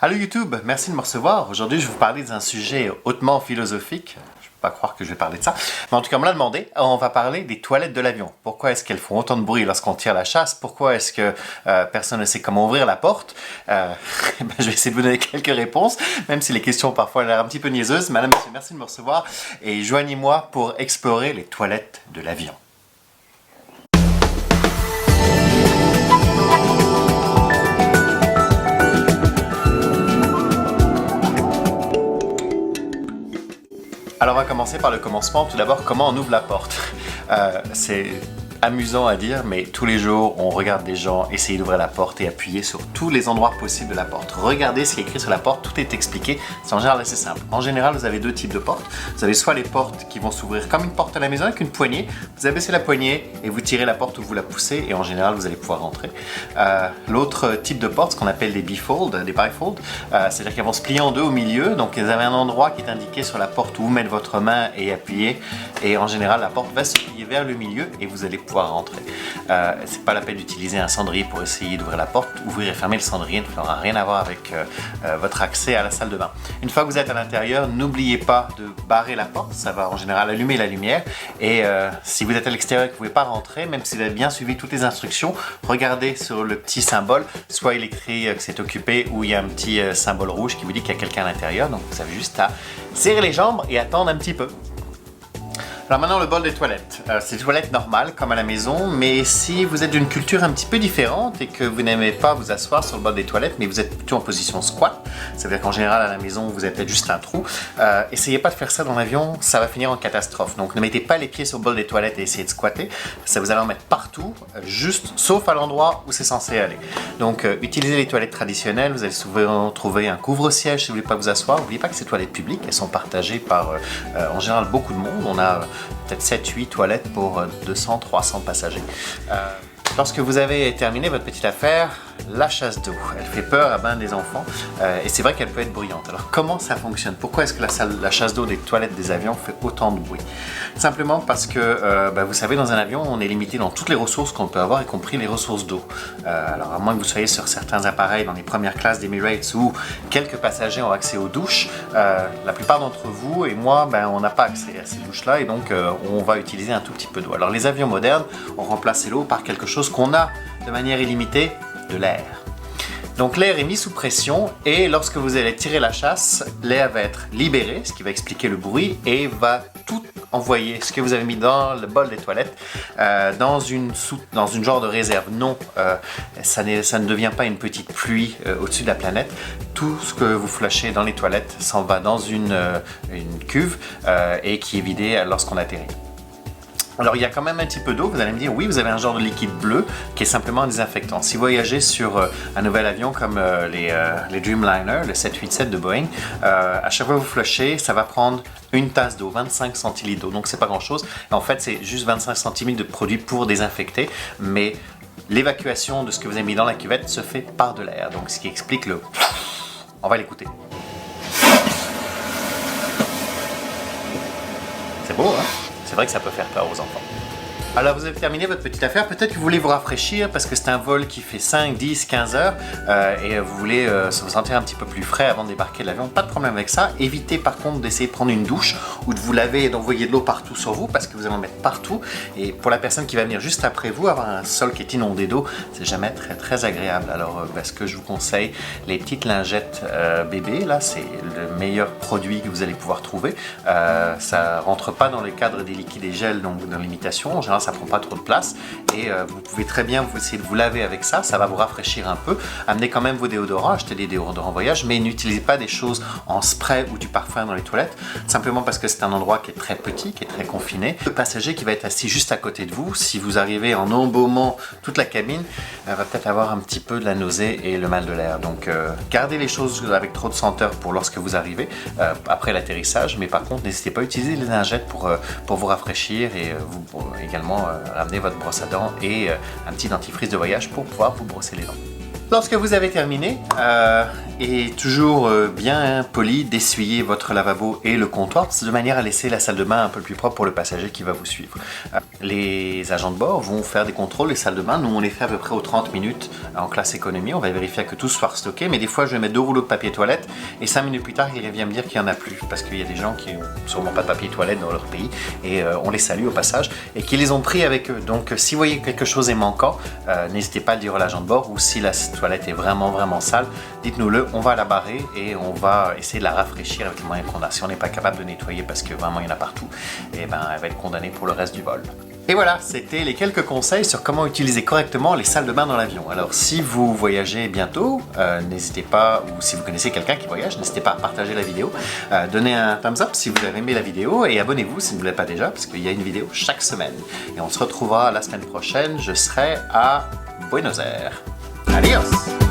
Allô YouTube, merci de me recevoir. Aujourd'hui, je vais vous parler d'un sujet hautement philosophique. Je ne peux pas croire que je vais parler de ça. Mais en tout cas, on me l'a demandé. On va parler des toilettes de l'avion. Pourquoi est-ce qu'elles font autant de bruit lorsqu'on tire la chasse? Pourquoi est-ce que personne ne sait comment ouvrir la porte? Je vais essayer de vous donner quelques réponses, même si les questions parfois ont l'air un petit peu niaiseuses. Madame, monsieur, merci de me recevoir. Et joignez-moi pour explorer les toilettes de l'avion. Alors on va commencer par le commencement. Tout d'abord, comment on ouvre la porte? C'est amusant à dire, mais tous les jours, on regarde des gens essayer d'ouvrir la porte et appuyer sur tous les endroits possibles de la porte. Regardez ce qui est écrit sur la porte, tout est expliqué. C'est en général assez simple. En général, vous avez deux types de portes. Vous avez soit les portes qui vont s'ouvrir comme une porte à la maison avec une poignée. Vous abaissez la poignée et vous tirez la porte ou vous la poussez et en général, vous allez pouvoir rentrer. L'autre type de porte, ce qu'on appelle des bifold, c'est-à-dire qu'elles vont se plier en deux au milieu. Donc, vous avez un endroit qui est indiqué sur la porte où vous mettez votre main et appuyez. Et en général, la porte va se plier vers le milieu et vous allez pouvoir rentrer. C'est pas la peine d'utiliser un cendrier pour essayer d'ouvrir la porte. Ouvrir et fermer le cendrier ne fera rien à voir avec votre accès à la salle de bain. Une fois que vous êtes à l'intérieur, n'oubliez pas de barrer la porte. Ça va en général allumer la lumière. Et si vous êtes à l'extérieur et que vous ne pouvez pas rentrer, même si vous avez bien suivi toutes les instructions, regardez sur le petit symbole. Soit il écrit que c'est occupé ou il y a un petit symbole rouge qui vous dit qu'il y a quelqu'un à l'intérieur. Donc vous avez juste à serrer les jambes et attendre un petit peu. Alors maintenant le bol des toilettes. C'est des toilettes normales comme à la maison, mais si vous êtes d'une culture un petit peu différente et que vous n'aimez pas vous asseoir sur le bol des toilettes, mais vous êtes plutôt en position squat, ça veut dire qu'en général à la maison vous avez peut-être juste un trou, essayez pas de faire ça dans l'avion, ça va finir en catastrophe. Donc ne mettez pas les pieds sur le bol des toilettes et essayez de squatter, ça vous allez en mettre partout, juste sauf à l'endroit où c'est censé aller. Donc utilisez les toilettes traditionnelles, vous allez souvent trouver un couvre-siège si vous ne voulez pas vous asseoir. N'oubliez pas que ces toilettes publiques, elles sont partagées par en général beaucoup de monde. On a peut-être 7-8 toilettes pour 200-300 passagers. Lorsque vous avez terminé votre petite affaire, la chasse d'eau, elle fait peur à ben des enfants et c'est vrai qu'elle peut être bruyante. Alors comment ça fonctionne? Pourquoi est-ce que la chasse d'eau des toilettes des avions fait autant de bruit? Simplement parce que vous savez, dans un avion, on est limité dans toutes les ressources qu'on peut avoir, y compris les ressources d'eau. Alors à moins que vous soyez sur certains appareils dans les premières classes d'Emirates où quelques passagers ont accès aux douches, la plupart d'entre vous et moi, on n'a pas accès à ces douches-là et donc on va utiliser un tout petit peu d'eau. Alors les avions modernes ont remplacé l'eau par quelque chose qu'on a de manière illimitée, de l'air. Donc l'air est mis sous pression et lorsque vous allez tirer la chasse, l'air va être libéré, ce qui va expliquer le bruit et va tout envoyer, ce que vous avez mis dans le bol des toilettes, dans une genre de réserve. Non, ça ne devient pas une petite pluie au-dessus de la planète. Tout ce que vous flushez dans les toilettes s'en va dans une cuve et qui est vidée lorsqu'on atterrit. Alors il y a quand même un petit peu d'eau, vous allez me dire oui, vous avez un genre de liquide bleu qui est simplement un désinfectant. Si vous voyagez sur un nouvel avion comme les Dreamliner, le 787 de Boeing, à chaque fois que vous flushez, ça va prendre une tasse d'eau, 25 centilitres d'eau, donc c'est pas grand chose. En fait c'est juste 25 centilitres de produit pour désinfecter, mais l'évacuation de ce que vous avez mis dans la cuvette se fait par de l'air, donc ce qui explique le... On va l'écouter. C'est beau, hein? C'est vrai que ça peut faire peur aux enfants. Alors vous avez terminé votre petite affaire, peut-être que vous voulez vous rafraîchir parce que c'est un vol qui fait 5, 10, 15 heures et vous voulez vous sentir un petit peu plus frais avant de débarquer de l'avion. Pas de problème avec ça. Évitez par contre d'essayer de prendre une douche ou de vous laver et d'envoyer de l'eau partout sur vous parce que vous allez en mettre partout. Et pour la personne qui va venir juste après vous, avoir un sol qui est inondé d'eau, c'est jamais très très agréable. Alors ce que je vous conseille, les petites lingettes bébé, là c'est le meilleur produit que vous allez pouvoir trouver. Ça rentre pas dans le cadre des liquides et gels, donc dans l'imitation. En général, ça prend pas trop de place et vous pouvez très bien essayer de vous laver avec ça, ça va vous rafraîchir un peu. Amenez quand même vos déodorants, achetez des déodorants voyage, mais n'utilisez pas des choses en spray ou du parfum dans les toilettes, simplement parce que c'est un endroit qui est très petit, qui est très confiné. Le passager qui va être assis juste à côté de vous, si vous arrivez en embaumant toute la cabine, va peut-être avoir un petit peu de la nausée et le mal de l'air. Donc gardez les choses avec trop de senteur pour lorsque vous arrivez, après l'atterrissage, mais par contre n'hésitez pas à utiliser les lingettes pour vous rafraîchir et également ramener votre brosse à dents et un petit dentifrice de voyage pour pouvoir vous brosser les dents. Lorsque vous avez terminé, Et toujours bien poli d'essuyer votre lavabo et le comptoir de manière à laisser la salle de bain un peu plus propre pour le passager qui va vous suivre. Les agents de bord vont faire des contrôles des salles de bain. Nous, on les fait à peu près aux 30 minutes en classe économie. On va vérifier que tout soit stocké, mais des fois, je vais mettre 2 rouleaux de papier toilette et 5 minutes plus tard, il revient me dire qu'il n'y en a plus parce qu'il y a des gens qui n'ont sûrement pas de papier toilette dans leur pays et on les salue au passage et qui les ont pris avec eux. Donc, si vous voyez que quelque chose est manquant, n'hésitez pas à le dire à l'agent de bord ou si la toilette est vraiment sale, dites-nous-le, on va la barrer et on va essayer de la rafraîchir avec les moyens qu'on a. Si on n'est pas capable de nettoyer parce que vraiment il y en a partout, et ben elle va être condamnée pour le reste du vol. Et voilà, c'était les quelques conseils sur comment utiliser correctement les salles de bain dans l'avion. Alors si vous voyagez bientôt, n'hésitez pas, ou si vous connaissez quelqu'un qui voyage, n'hésitez pas à partager la vidéo, donnez un thumbs up si vous avez aimé la vidéo et abonnez-vous si vous ne l'avez pas déjà parce qu'il y a une vidéo chaque semaine. Et on se retrouvera la semaine prochaine, je serai à Buenos Aires. Adios!